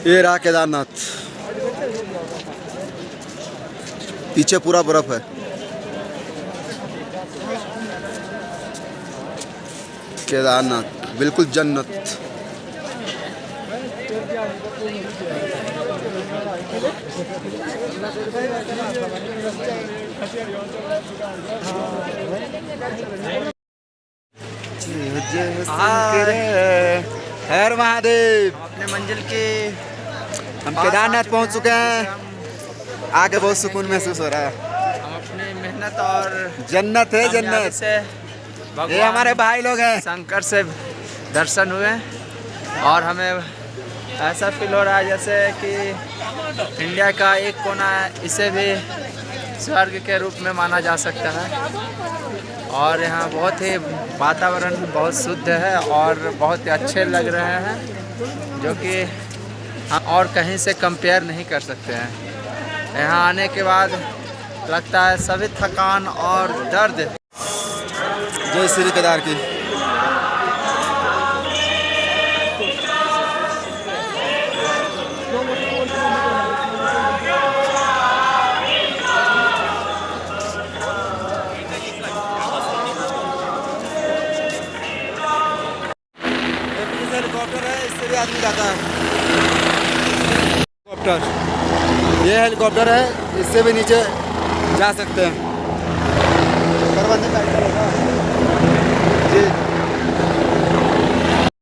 ये रहा केदारनाथ, पीछे पूरा बर्फ है। केदारनाथ बिल्कुल जन्नत। हर महादेव। अपने मंजिल के हम केदारनाथ पहुंच चुके हैं। आगे बहुत सुकून महसूस हो रहा है। हम अपनी मेहनत और जन्नत है, जन्नत से ये हमारे भाई लोग हैं। शंकर से दर्शन हुए और हमें ऐसा फील हो रहा है जैसे कि इंडिया का एक कोना है, इसे भी स्वर्ग के रूप में माना जा सकता है। और यहाँ बहुत ही वातावरण बहुत शुद्ध है और बहुत ही अच्छे लग रहे हैं, जो कि हम और कहीं से कंपेयर नहीं कर सकते हैं। यहाँ आने के बाद लगता है सभी थकान और दर्द। जय श्री केदार की। हेलीकॉप्टर है, इससे भी आदमी जाता है। हेलीकॉप्टर, ये हेलीकॉप्टर है, इससे भी नीचे जा सकते हैं। जी।